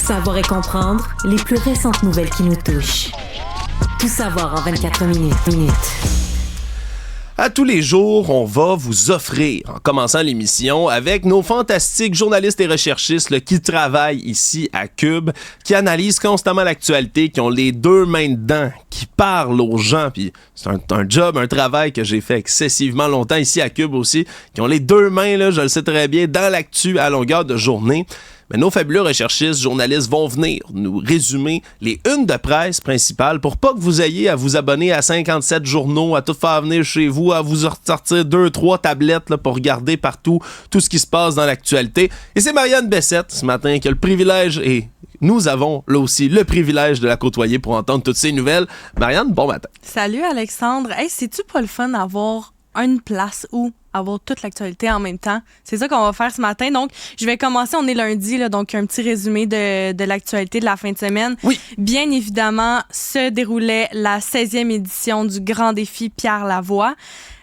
Savoir et comprendre les plus récentes nouvelles qui nous touchent. Tout savoir en 24 minutes. À tous les jours, on va vous offrir, en commençant l'émission, avec nos fantastiques journalistes et recherchistes là, qui travaillent ici à Cube, qui analysent constamment l'actualité, qui ont les deux mains dedans, qui parlent aux gens, puis c'est un job, un travail que j'ai fait excessivement longtemps ici à Cube aussi, qui ont les deux mains, là, je le sais très bien, dans l'actu à longueur de journée. Mais nos fabuleux recherchistes, journalistes vont venir nous résumer les unes de presse principales pour pas que vous ayez à vous abonner à 57 journaux, à tout faire venir chez vous, à vous sortir 2-3 tablettes là, pour regarder partout tout ce qui se passe dans l'actualité. Et c'est Marianne Bessette ce matin qui a le privilège et nous avons là aussi le privilège de la côtoyer pour entendre toutes ces nouvelles. Marianne, bon matin. Salut Alexandre. Hey, c'est-tu pas le fun d'avoir une place où avoir toute l'actualité en même temps? C'est ça qu'on va faire ce matin. Donc, je vais commencer. On est lundi, là, donc un petit résumé de l'actualité de la fin de semaine. Oui. Bien évidemment, se déroulait la 16e édition du Grand Défi Pierre Lavoie.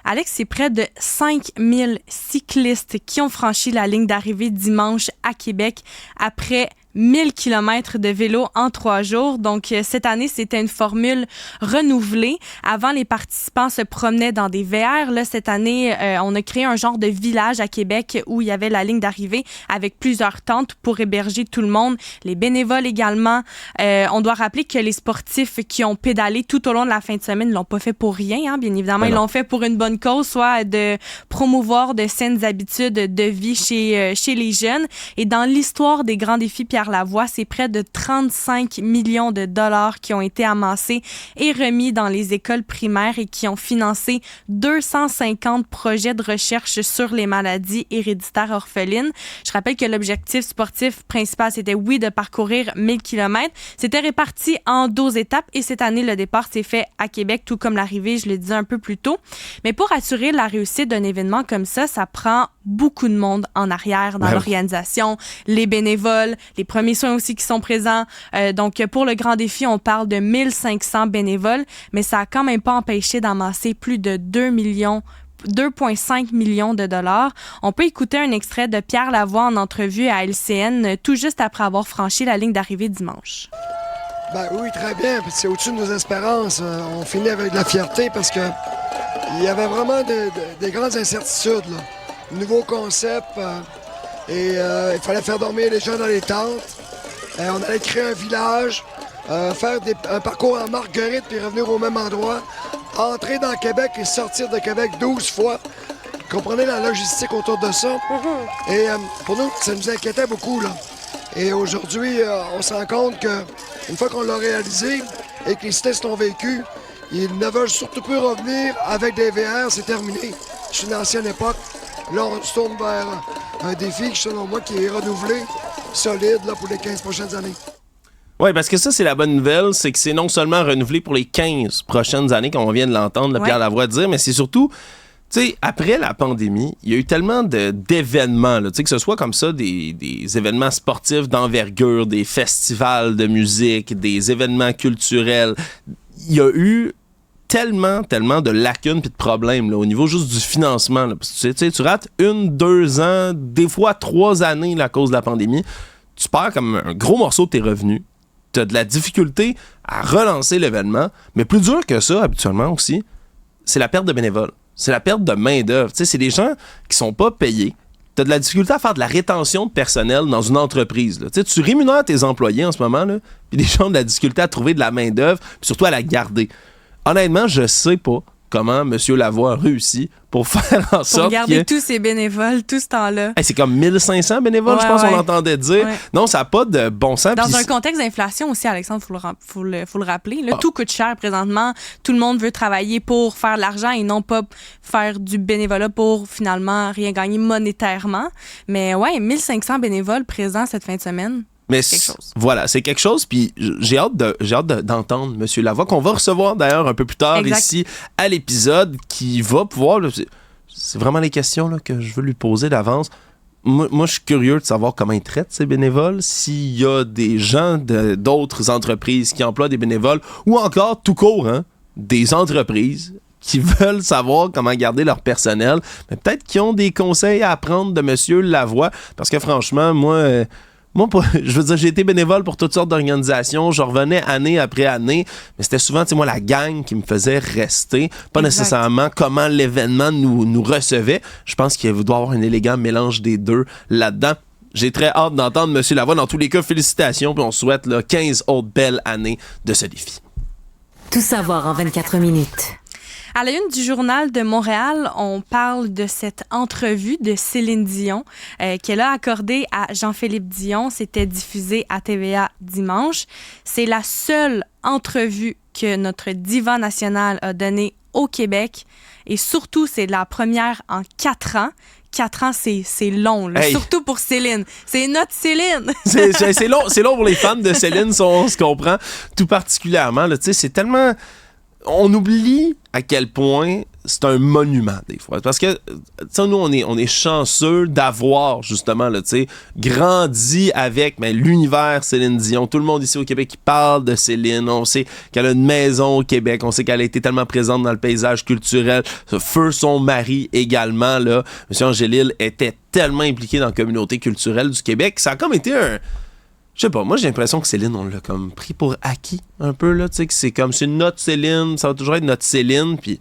Alex, c'est près de 5000 cyclistes qui ont franchi la ligne d'arrivée dimanche à Québec après 1000 km de vélo en 3 jours. Donc, cette année, c'était une formule renouvelée. Avant, les participants se promenaient dans des VR. Là, cette année, on a créé un genre de village à Québec où il y avait la ligne d'arrivée avec plusieurs tentes pour héberger tout le monde. Les bénévoles également. On doit rappeler que les sportifs qui ont pédalé tout au long de la fin de semaine ne l'ont pas fait pour rien, hein, bien évidemment. Ils l'ont fait pour une bonne cause, soit de promouvoir de saines habitudes de vie chez les jeunes. Et dans l'histoire des grands défis Pierre Lavoie, c'est près de 35 millions de dollars qui ont été amassés et remis dans les écoles primaires et qui ont financé 250 projets de recherche sur les maladies héréditaires orphelines. Je rappelle que l'objectif sportif principal, c'était, oui, de parcourir 1000 km. C'était réparti en 12 étapes et cette année, le départ s'est fait à Québec, tout comme l'arrivée, je le disais un peu plus tôt. Mais pour assurer la réussite d'un événement comme ça prend beaucoup de monde en arrière dans l'organisation, les bénévoles, les premiers soins aussi qui sont présents. Donc, pour le grand défi, on parle de 1500 bénévoles, mais ça a quand même pas empêché d'amasser plus de 2,5 millions de dollars. On peut écouter un extrait de Pierre Lavoie en entrevue à LCN tout juste après avoir franchi la ligne d'arrivée dimanche. Ben oui, très bien. C'est au-dessus de nos espérances. On finit avec de la fierté parce que il y avait vraiment des grandes incertitudes, là. Nouveau concept et il fallait faire dormir les gens dans les tentes. On allait créer un village, faire un parcours en marguerite puis revenir au même endroit. Entrer dans Québec et sortir de Québec 12 fois. Vous comprenez la logistique autour de ça? Et pour nous, ça nous inquiétait beaucoup, là. Et aujourd'hui, on se rend compte qu'une fois qu'on l'a réalisé et que les tests ont vécu, ils ne veulent surtout plus revenir avec des VR, c'est terminé. C'est une ancienne époque. Là, on se tourne vers un défi, selon moi, qui est renouvelé, solide là, pour les 15 prochaines années. Oui, parce que ça, c'est la bonne nouvelle, c'est que c'est non seulement renouvelé pour les 15 prochaines années, comme on vient de l'entendre, Pierre Lavoie dire, mais c'est surtout, tu sais, après la pandémie, il y a eu tellement d'événements, tu sais, que ce soit comme ça, des événements sportifs d'envergure, des festivals de musique, des événements culturels. Il y a eu tellement de lacunes et de problèmes là, au niveau juste du financement. Là, parce que tu rates 1-2 ans, des fois 3 années là, à cause de la pandémie. Tu perds comme un gros morceau de tes revenus. Tu as de la difficulté à relancer l'événement. Mais plus dur que ça, habituellement aussi, c'est la perte de bénévoles. C'est la perte de main-d'œuvre. C'est des gens qui sont pas payés. Tu as de la difficulté à faire de la rétention de personnel dans une entreprise. Là. Tu rémunères tes employés en ce moment, puis les gens ont de la difficulté à trouver de la main-d'œuvre, puis surtout à la garder. Honnêtement, je sais pas comment M. Lavoie a réussi pour faire en sorte pour garder tous ces bénévoles tout ce temps-là. Hey, c'est comme 1500 bénévoles, je pense qu'on l'entendait dire. Ouais. Non, ça n'a pas de bon sens. Dans un contexte d'inflation aussi, Alexandre, faut le rappeler. Là, tout coûte cher présentement. Tout le monde veut travailler pour faire de l'argent et non pas faire du bénévolat pour finalement rien gagner monétairement. Mais ouais, 1500 bénévoles présents cette fin de semaine. Mais voilà, c'est quelque chose, puis j'ai hâte d'entendre M. Lavoie, qu'on va recevoir d'ailleurs un peu plus tard ici à l'épisode, qui va pouvoir... C'est vraiment les questions là, que je veux lui poser d'avance. Moi, je suis curieux de savoir comment ils traitent ces bénévoles, s'il y a des gens d'autres entreprises qui emploient des bénévoles, ou encore, tout court, des entreprises qui veulent savoir comment garder leur personnel, mais peut-être qu'ils ont des conseils à apprendre de M. Lavoie, parce que franchement, moi... Moi, je veux dire, j'ai été bénévole pour toutes sortes d'organisations. Je revenais année après année, mais c'était souvent, tu sais, moi, la gang qui me faisait rester, pas nécessairement comment l'événement nous recevait. Je pense qu'il doit y avoir un élégant mélange des deux là-dedans. J'ai très hâte d'entendre M. Lavoie. Dans tous les cas, félicitations, puis on souhaite là, 15 autres belles années de ce défi. Tout savoir en 24 minutes. À la une du Journal de Montréal, on parle de cette entrevue de Céline Dion qu'elle a accordée à Jean-Philippe Dion. C'était diffusé à TVA dimanche. C'est la seule entrevue que notre diva nationale a donnée au Québec. Et surtout, c'est la première en 4 ans. 4 ans, c'est long, là. Hey. Surtout pour Céline. C'est notre Céline! c'est long pour les fans de Céline, si on se comprend tout particulièrement. Là, c'est tellement... On oublie à quel point c'est un monument des fois. Parce que nous, on est chanceux d'avoir justement là, grandi avec l'univers Céline Dion. Tout le monde ici au Québec qui parle de Céline. On sait qu'elle a une maison au Québec. On sait qu'elle a été tellement présente dans le paysage culturel. Feu son mari également. Là. M. Angélil était tellement impliqué dans la communauté culturelle du Québec. Ça a comme été un... Je sais pas, moi j'ai l'impression que Céline, on l'a comme pris pour acquis un peu, là, tu sais, que c'est comme, c'est notre Céline, ça va toujours être notre Céline, puis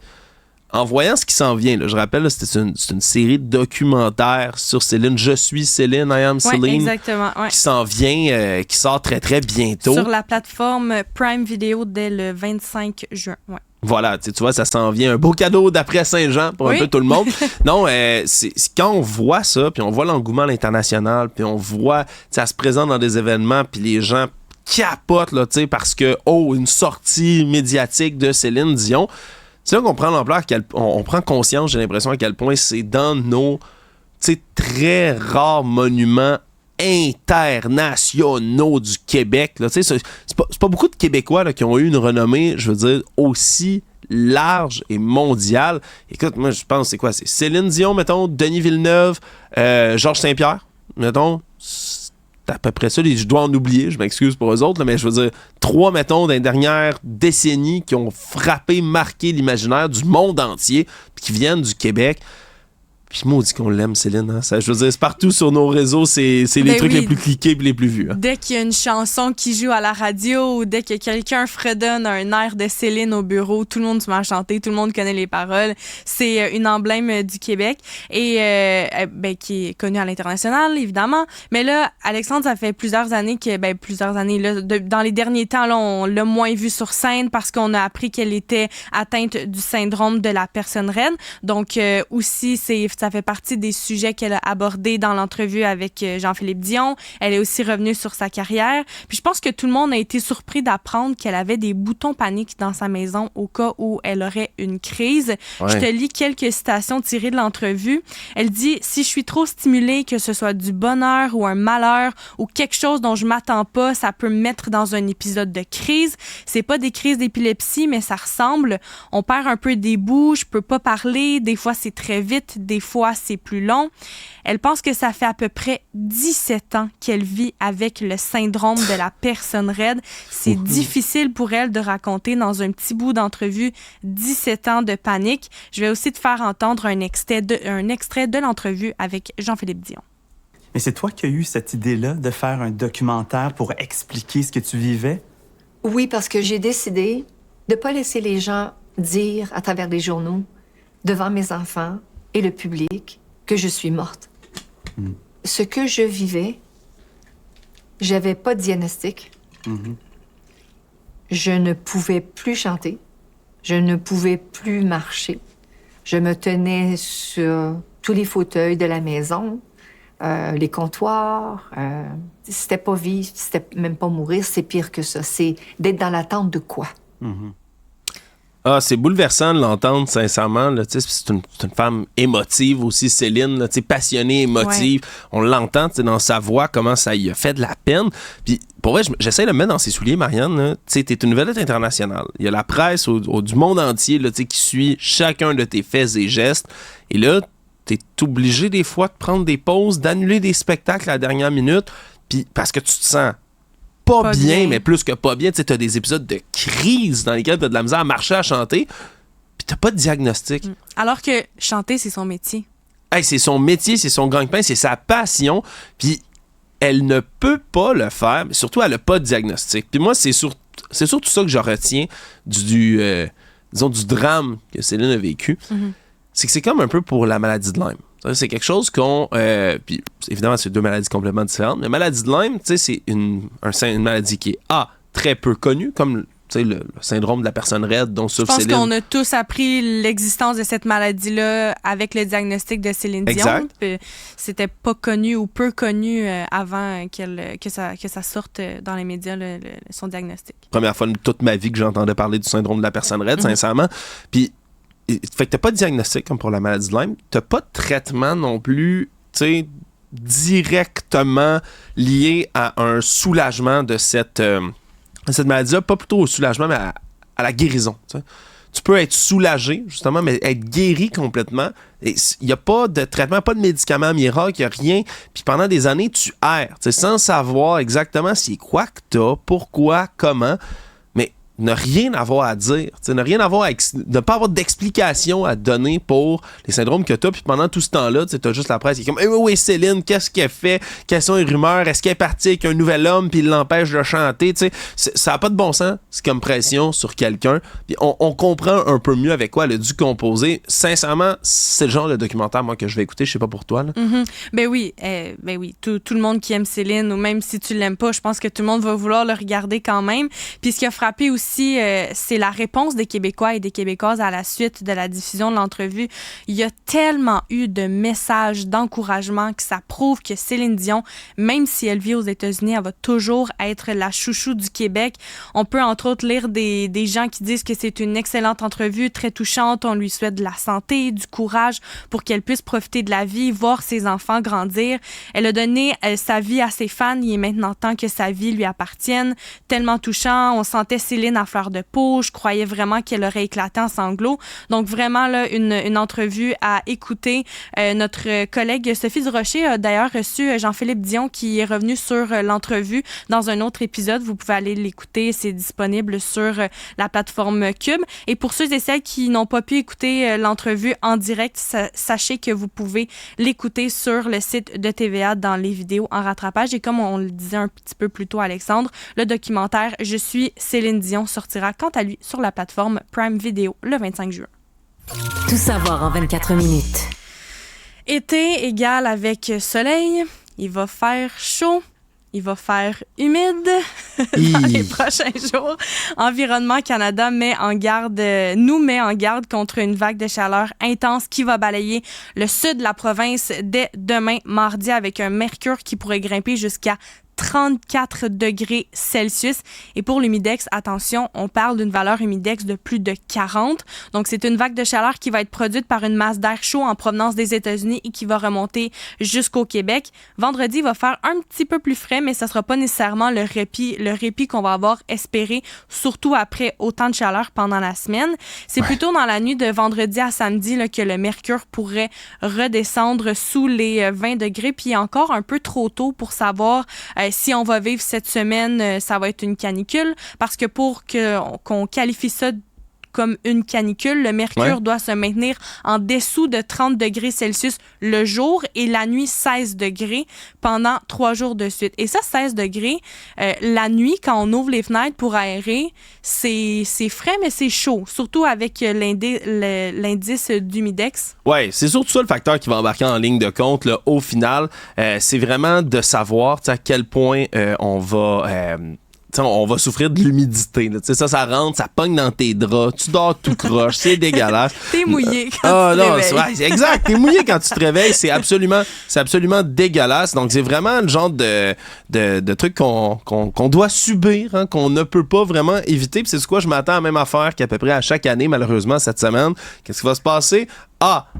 en voyant ce qui s'en vient, là, je rappelle, là, c'est une série de documentaires sur Céline, Je suis Céline, I am Céline, exactement, qui s'en vient, qui sort très très bientôt. Sur la plateforme Prime Video dès le 25 juin, ouais. Voilà, tu vois, ça s'en vient. Un beau cadeau d'après Saint-Jean pour un peu tout le monde. Non, c'est quand on voit ça, puis on voit l'engouement à l'international, puis on voit, ça se présente dans des événements, puis les gens capotent, là, tu sais, parce que, une sortie médiatique de Céline Dion. C'est là qu'on prend l'ampleur, on prend conscience, j'ai l'impression, à quel point c'est dans nos, tu sais, très rares monuments internationaux du Québec. Là. C'est pas beaucoup de Québécois là, qui ont eu une renommée, je veux dire, aussi large et mondiale. Écoute, moi, je pense, c'est quoi? C'est Céline Dion, mettons, Denis Villeneuve, Georges Saint-Pierre, mettons. C'est à peu près ça. Je dois en oublier, je m'excuse pour eux autres, là, mais je veux dire, 3, mettons, dans les dernières décennies qui ont frappé, marqué l'imaginaire du monde entier, puis qui viennent du Québec. Puis maudit qu'on l'aime, Céline. Hein? Ça, je veux dire, c'est partout sur nos réseaux, c'est les trucs les plus cliqués et les plus vus. Hein? Dès qu'il y a une chanson qui joue à la radio ou dès que quelqu'un fredonne un air de Céline au bureau, tout le monde se met à chanter, tout le monde connaît les paroles. C'est une emblème du Québec et qui est connue à l'international, évidemment. Mais là, Alexandre, ça fait plusieurs années là, dans les derniers temps, là, on l'a moins vue sur scène parce qu'on a appris qu'elle était atteinte du syndrome de la personne raide. Donc, aussi, ça fait partie des sujets qu'elle a abordés dans l'entrevue avec Jean-Philippe Dion. Elle est aussi revenue sur sa carrière. Puis je pense que tout le monde a été surpris d'apprendre qu'elle avait des boutons paniques dans sa maison au cas où elle aurait une crise. Ouais. Je te lis quelques citations tirées de l'entrevue. Elle dit « Si je suis trop stimulée, que ce soit du bonheur ou un malheur ou quelque chose dont je m'attends pas, ça peut me mettre dans un épisode de crise. C'est pas des crises d'épilepsie, mais ça ressemble. On perd un peu des bouts, je peux pas parler. Des fois, c'est très vite. Des fois, c'est plus long. » Elle pense que ça fait à peu près 17 ans qu'elle vit avec le syndrome de la personne raide. C'est difficile pour elle de raconter dans un petit bout d'entrevue 17 ans de panique. Je vais aussi te faire entendre un extrait de l'entrevue avec Jean-Philippe Dion. Mais c'est toi qui as eu cette idée-là de faire un documentaire pour expliquer ce que tu vivais? Oui, parce que j'ai décidé de ne pas laisser les gens dire à travers les journaux, devant mes enfants et le public, que je suis morte. Ce que je vivais, j'avais pas de diagnostic. Je ne pouvais plus chanter. Je ne pouvais plus marcher. Je me tenais sur tous les fauteuils de la maison, les comptoirs. C'était pas vivre, c'était même pas mourir. C'est pire que ça. C'est d'être dans l'attente de quoi? Ah, c'est bouleversant de l'entendre, sincèrement. Là, c'est une femme émotive aussi, Céline, là, passionnée, émotive. Ouais. On l'entend dans sa voix, comment ça y a fait de la peine. Puis, pour vrai, j'essaie de me mettre dans ses souliers, Marianne. Tu es une vedette internationale. Il y a la presse du monde entier là, qui suit chacun de tes faits et gestes. Et là, tu es obligé des fois de prendre des pauses, d'annuler des spectacles à la dernière minute, puis parce que tu te sens pas bien, mais plus que pas bien. Tu sais, t'as des épisodes de crise dans lesquels t'as de la misère à marcher, à chanter, puis t'as pas de diagnostic. Alors que chanter, c'est son métier. Hey, c'est son métier, c'est son gagne-pain, c'est sa passion. Puis elle ne peut pas le faire, mais surtout, elle n'a pas de diagnostic. Puis moi, c'est surtout ça que je retiens du drame que Céline a vécu. Mm-hmm. C'est que c'est comme un peu pour la maladie de Lyme. C'est quelque chose qu'on... puis évidemment, c'est 2 maladies complètement différentes, mais maladie de Lyme, c'est une maladie qui est très peu connue, comme le syndrome de la personne raide dont souffre Céline. Je pense qu'on a tous appris l'existence de cette maladie-là avec le diagnostic de Céline Dion. C'était pas connu ou peu connu avant que ça sorte dans les médias, son diagnostic. Première fois de toute ma vie que j'entendais parler du syndrome de la personne raide, sincèrement. Puis, fait que t'as pas de diagnostic comme pour la maladie de Lyme. T'as pas de traitement non plus, directement lié à un soulagement de cette maladie-là, pas plutôt au soulagement, mais à la guérison. T'sais. Tu peux être soulagé, justement, mais être guéri complètement. Il n'y a pas de traitement, pas de médicament miracle, il n'y a rien. Puis pendant des années, tu erres, sans savoir exactement c'est quoi que tu as, pourquoi, comment. Ne rien avoir à dire, ne rien avoir ne pas avoir d'explication à donner pour les syndromes que tu as. Puis pendant tout ce temps-là, tu as juste la presse qui est comme oui, Céline, qu'est-ce qu'elle fait? Quelles sont les rumeurs? Est-ce qu'elle est partie avec un nouvel homme puis il l'empêche de chanter? Ça n'a pas de bon sens, c'est comme pression sur quelqu'un. Puis on comprend un peu mieux avec quoi elle a dû composer. Sincèrement, c'est le genre de documentaire moi que je vais écouter, je sais pas pour toi. Là. Mm-hmm. Ben oui, tout le monde qui aime Céline, ou même si tu l'aimes pas, je pense que tout le monde va vouloir le regarder quand même. Puis ce qui a frappé aussi, c'est la réponse des Québécois et des Québécoises à la suite de la diffusion de l'entrevue. Il y a tellement eu de messages d'encouragement que ça prouve que Céline Dion, même si elle vit aux États-Unis, elle va toujours être la chouchou du Québec. On peut entre autres lire des gens qui disent que c'est une excellente entrevue, très touchante. On lui souhaite de la santé, du courage pour qu'elle puisse profiter de la vie, voir ses enfants grandir. Elle a donné sa vie à ses fans. Il est maintenant temps que sa vie lui appartienne. Tellement touchant. On sentait Céline à fleur de peau. Je croyais vraiment qu'elle aurait éclaté en sanglots. Donc vraiment, là, une entrevue à écouter. Notre collègue Sophie Durocher a d'ailleurs reçu Jean-Philippe Dion qui est revenu sur l'entrevue dans un autre épisode. Vous pouvez aller l'écouter. C'est disponible sur la plateforme Cube. Et pour ceux et celles qui n'ont pas pu écouter l'entrevue en direct, sachez que vous pouvez l'écouter sur le site de TVA dans les vidéos en rattrapage. Et comme on le disait un petit peu plus tôt, Alexandre, le documentaire « Je suis Céline Dion » sortira quant à lui sur la plateforme Prime Video le 25 juin. Tout savoir en 24 minutes. Été égale avec soleil, il va faire chaud. Il va faire humide dans les prochains jours. Environnement Canada nous met en garde contre une vague de chaleur intense qui va balayer le sud de la province dès demain, mardi, avec un mercure qui pourrait grimper jusqu'à 34 degrés Celsius. Et pour l'humidex, attention, on parle d'une valeur humidex de plus de 40. Donc, c'est une vague de chaleur qui va être produite par une masse d'air chaud en provenance des États-Unis et qui va remonter jusqu'au Québec. Vendredi, il va faire un petit peu plus frais, mais ça ne sera pas nécessairement le répit qu'on va avoir espéré, surtout après autant de chaleur pendant la semaine. C'est plutôt dans la nuit de vendredi à samedi là, que le mercure pourrait redescendre sous les 20 degrés. Puis encore un peu trop tôt pour savoir si on va vivre cette semaine, ça va être une canicule, parce que pour qu'on qualifie ça comme une canicule, le mercure doit se maintenir en dessous de 30 degrés Celsius le jour et la nuit 16 degrés pendant 3 jours de suite. Et ça, 16 degrés, la nuit, quand on ouvre les fenêtres pour aérer, c'est frais, mais c'est chaud, surtout avec l'indice d'humidex. Oui, c'est surtout ça le facteur qui va embarquer en ligne de compte. Là, au final, c'est vraiment de savoir à quel point on va souffrir de l'humidité. Là. Ça rentre, ça pogne dans tes draps, tu dors tout croche, c'est dégueulasse. T'es mouillé quand tu te réveilles. C'est exact, t'es mouillé quand tu te réveilles, c'est absolument dégueulasse. Donc, c'est vraiment le genre de truc qu'on doit subir, hein, qu'on ne peut pas vraiment éviter. Puis c'est quoi, je m'attends à la même affaire qu'à peu près à chaque année, malheureusement, cette semaine. Qu'est-ce qui va se passer?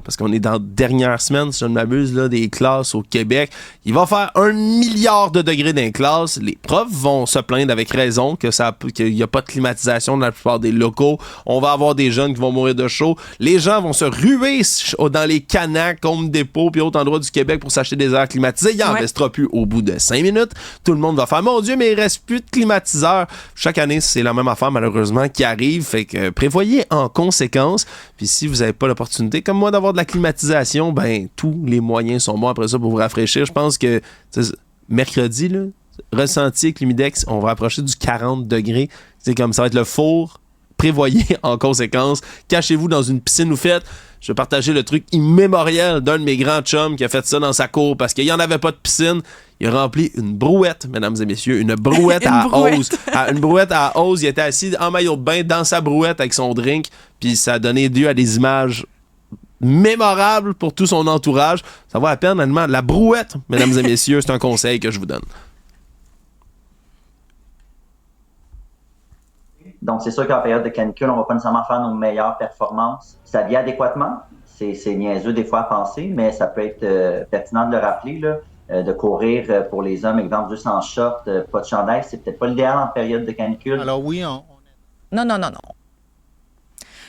Parce qu'on est dans la dernière semaine, si je ne m'abuse, là, des classes au Québec. Il va faire 1 milliard de degrés dans les classes. Les profs vont se plaindre avec raison qu'il n'y a pas de climatisation dans la plupart des locaux. On va avoir des jeunes qui vont mourir de chaud. Les gens vont se ruer dans les Canacs, Home Depot puis autres endroits du Québec pour s'acheter des airs climatisés. Il n'en restera plus au bout de 5 minutes. Tout le monde va faire « Mon Dieu, mais il ne reste plus de climatiseurs. » Chaque année, c'est la même affaire, malheureusement, qui arrive. Fait que prévoyez en conséquence. Puis si vous n'avez pas l'opportunité, comme moi, d'avoir de la climatisation, ben tous les moyens sont bons après ça pour vous rafraîchir. Je pense que mercredi, là, ressenti avec l'humidex, on va approcher du 40 degrés. C'est comme ça va être le four. Prévoyez en conséquence. Cachez-vous dans une piscine ou faites. Je vais partager le truc immémorial d'un de mes grands chums qui a fait ça dans sa cour parce qu'il n'y en avait pas de piscine. Il a rempli une brouette, mesdames et messieurs, une brouette à hausse. Une brouette à hausse. Il était assis en maillot de bain dans sa brouette avec son drink. Puis ça a donné lieu à des images mémorables pour tout son entourage. Ça vaut la peine, honnêtement. La brouette, mesdames et messieurs, c'est un conseil que je vous donne. Donc, c'est sûr qu'en période de canicule, on ne va pas nécessairement faire nos meilleures performances. Ça vient adéquatement. C'est niaiseux des fois à penser, mais ça peut être pertinent de le rappeler, là, de courir pour les hommes, exemple, juste en short, pas de chandail. C'est peut-être pas l'idéal en période de canicule. Alors oui, Non.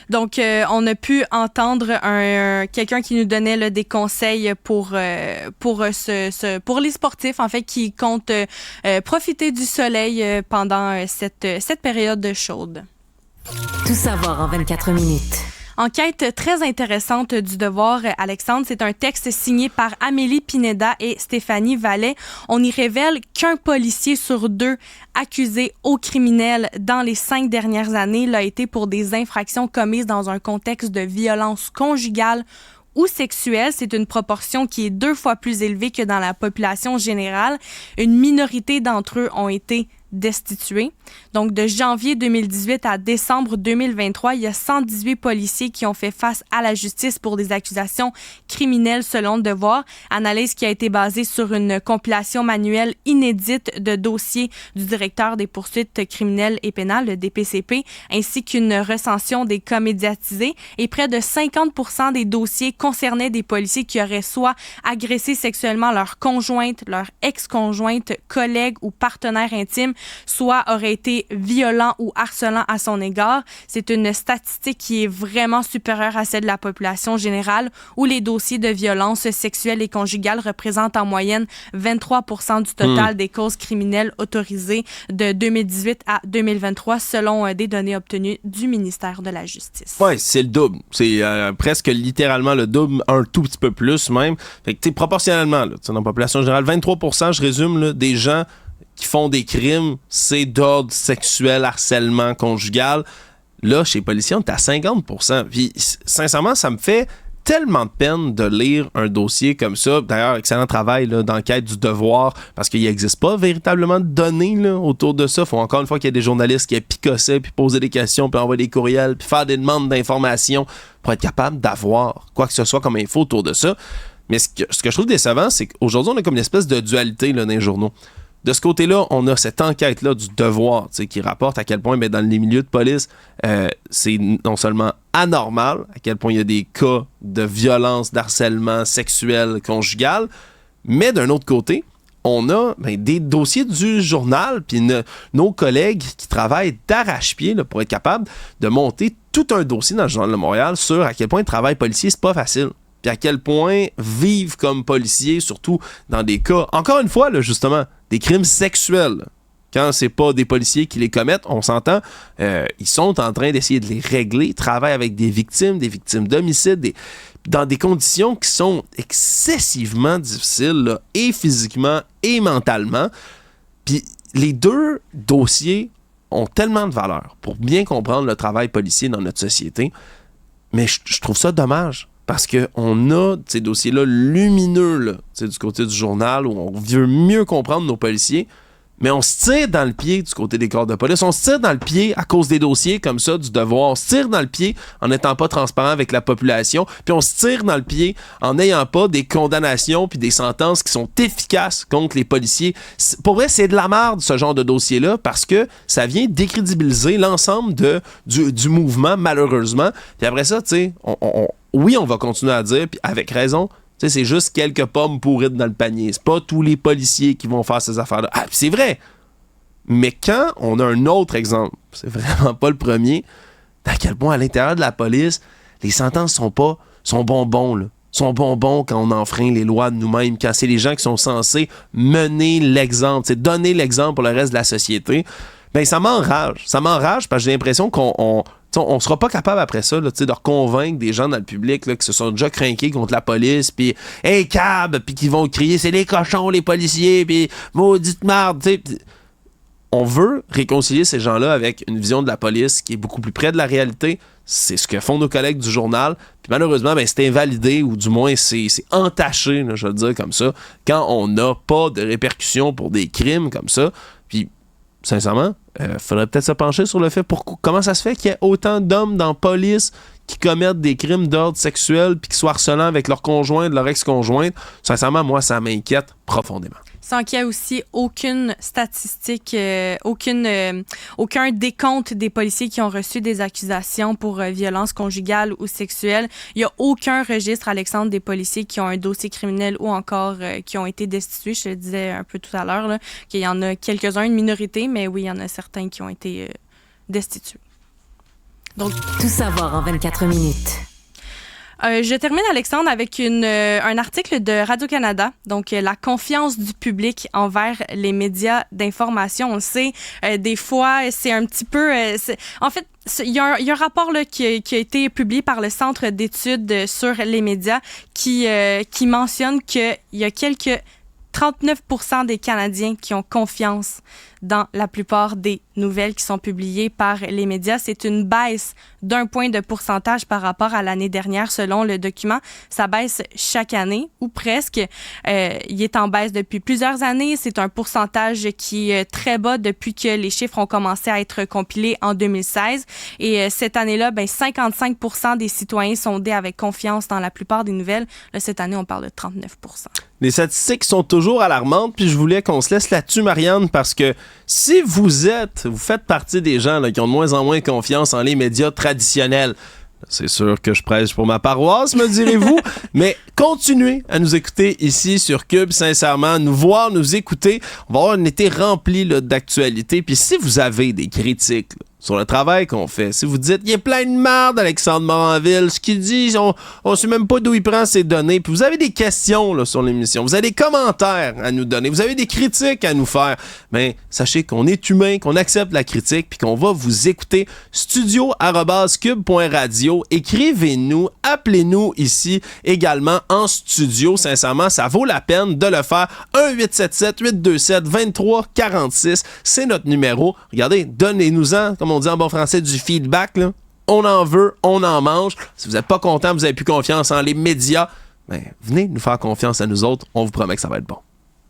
Donc, on a pu entendre quelqu'un qui nous donnait là, des conseils pour les sportifs, en fait, qui comptent profiter du soleil pendant cette période chaude. Tout savoir en 24 minutes. Enquête très intéressante du Devoir, Alexandre. C'est un texte signé par Amélie Pineda et Stéphanie Vallet. On y révèle qu'un policier sur 2 accusé au criminel dans les 5 dernières années l'a été pour des infractions commises dans un contexte de violence conjugale ou sexuelle. C'est une proportion qui est 2 fois plus élevée que dans la population générale. Une minorité d'entre eux ont été destitués. Donc, de janvier 2018 à décembre 2023, il y a 118 policiers qui ont fait face à la justice pour des accusations criminelles selon le Devoir. Analyse qui a été basée sur une compilation manuelle inédite de dossiers du directeur des poursuites criminelles et pénales, le DPCP, ainsi qu'une recension des cas médiatisés. Et près de 50% des dossiers concernaient des policiers qui auraient soit agressé sexuellement leur conjointe, leur ex-conjointe, collègue ou partenaire intime, soit aurait été violent ou harcelant à son égard. C'est une statistique qui est vraiment supérieure à celle de la population générale, où les dossiers de violence sexuelle et conjugale représentent en moyenne 23% du total des causes criminelles autorisées de 2018 à 2023, selon des données obtenues du ministère de la Justice. Oui, c'est le double. C'est presque littéralement le double, un tout petit peu plus même. Fait que, proportionnellement, là, dans la population générale, 23%, je résume, là, des gens qui font des crimes, c'est d'ordre sexuel, harcèlement conjugal. Là, chez les policiers, on est à 50%. Puis, sincèrement, ça me fait tellement de peine de lire un dossier comme ça. D'ailleurs, excellent travail là, d'enquête du Devoir, parce qu'il n'existe pas véritablement de données là, autour de ça. Il faut encore une fois qu'il y ait des journalistes qui aient picossé, puis poser des questions, puis envoyer des courriels, puis faire des demandes d'informations pour être capable d'avoir quoi que ce soit comme info autour de ça. Mais ce que je trouve décevant, c'est qu'aujourd'hui, on a comme une espèce de dualité là, dans les journaux. De ce côté-là, on a cette enquête-là du Devoir qui rapporte à quel point dans les milieux de police, c'est non seulement anormal, à quel point il y a des cas de violence, d'harcèlement sexuel, conjugal, mais d'un autre côté, on a des dossiers du journal, puis nos collègues qui travaillent d'arrache-pied là, pour être capables de monter tout un dossier dans le Journal de Montréal sur à quel point le travail policier, c'est pas facile. Puis à quel point vivre comme policier, surtout dans des cas, encore une fois, là, justement, des crimes sexuels. Quand c'est pas des policiers qui les commettent, on s'entend, ils sont en train d'essayer de les régler, ils travaillent avec des victimes d'homicide, dans des conditions qui sont excessivement difficiles, là, et physiquement et mentalement. Puis les deux dossiers ont tellement de valeur pour bien comprendre le travail policier dans notre société, mais je trouve ça dommage. Parce qu'on a ces dossiers-là lumineux là, du côté du journal où on veut mieux comprendre nos policiers, mais on se tire dans le pied du côté des corps de police. On se tire dans le pied à cause des dossiers comme ça du Devoir. On se tire dans le pied en n'étant pas transparent avec la population. Puis on se tire dans le pied en n'ayant pas des condamnations puis des sentences qui sont efficaces contre les policiers. Pour vrai, c'est de la merde ce genre de dossier-là parce que ça vient décrédibiliser l'ensemble du mouvement, malheureusement. Puis après ça, tu sais, oui, on va continuer à dire, puis avec raison, tu sais, c'est juste quelques pommes pourrites dans le panier. C'est pas tous les policiers qui vont faire ces affaires-là. Ah, c'est vrai! Mais quand on a un autre exemple, c'est vraiment pas le premier, à quel point à l'intérieur de la police, les sentences sont bonbons, là. Sont bonbons quand on enfreint les lois de nous-mêmes, quand c'est les gens qui sont censés mener l'exemple, donner l'exemple pour le reste de la société. ben ça m'enrage. Ça m'enrage parce que j'ai l'impression qu'on sera pas capable après ça là, de convaincre des gens dans le public là, qui se sont déjà crinqués contre la police, puis « Hey, cab! » puis qui vont crier « C'est les cochons, les policiers! » puis « Maudite merde! » On veut réconcilier ces gens-là avec une vision de la police qui est beaucoup plus près de la réalité. C'est ce que font nos collègues du journal. Puis malheureusement, ben, c'est invalidé ou du moins c'est entaché, là, je vais le dire comme ça, quand on n'a pas de répercussions pour des crimes comme ça. Puis sincèrement, faudrait peut-être se pencher sur le fait comment ça se fait qu'il y ait autant d'hommes dans la police qui commettent des crimes d'ordre sexuel puis qui soient harcelants avec leur conjoint, leur ex-conjointe. Sincèrement, moi, ça m'inquiète profondément. Sans qu'il y ait aussi aucune statistique, aucun décompte des policiers qui ont reçu des accusations pour violence conjugale ou sexuelle. Il n'y a aucun registre, Alexandre, des policiers qui ont un dossier criminel ou encore qui ont été destitués. Je te le disais un peu tout à l'heure là, qu'il y en a quelques-uns, une minorité, mais oui, il y en a certains qui ont été destitués. Donc, tout savoir en 24 minutes. Je termine, Alexandre, avec un article de Radio-Canada. Donc, la confiance du public envers les médias d'information. On le sait, des fois, c'est un petit peu... en fait, il y a un rapport là, qui a été publié par le Centre d'études sur les médias qui mentionne qu'il y a 39% des Canadiens qui ont confiance dans la plupart des nouvelles qui sont publiées par les médias. C'est une baisse d'1 point de pourcentage par rapport à l'année dernière, selon le document. Ça baisse chaque année, ou presque. Il est en baisse depuis plusieurs années. C'est un pourcentage qui est très bas depuis que les chiffres ont commencé à être compilés en 2016. Et cette année-là, 55% des citoyens sondés avaient confiance dans la plupart des nouvelles. Là, cette année, on parle de 39%. Les statistiques sont toujours alarmantes, puis je voulais qu'on se laisse là-dessus, Marianne, parce que si vous faites partie des gens là, qui ont de moins en moins confiance en les médias traditionnels, c'est sûr que je prêche pour ma paroisse, me direz-vous, mais continuez à nous écouter ici sur Cube, sincèrement, nous voir, nous écouter. On va avoir un été rempli là, d'actualités, puis si vous avez des critiques là, sur le travail qu'on fait, si vous dites « Il y a plein de merde, Alexandre Moranville, ce qu'il dit, on sait même pas d'où il prend ses données. » Puis vous avez des questions là, sur l'émission, vous avez des commentaires à nous donner, vous avez des critiques à nous faire. Mais sachez qu'on est humain, qu'on accepte la critique, puis qu'on va vous écouter. studio@cube.radio. Écrivez-nous, appelez-nous ici également en studio. Sincèrement, ça vaut la peine de le faire. 1-877-827-2346, c'est notre numéro. Regardez, donnez-nous-en, comme on dit en bon français, du feedback, là. On en veut, on en mange. Si vous n'êtes pas content, vous n'avez plus confiance en les médias, venez nous faire confiance à nous autres. On vous promet que ça va être bon.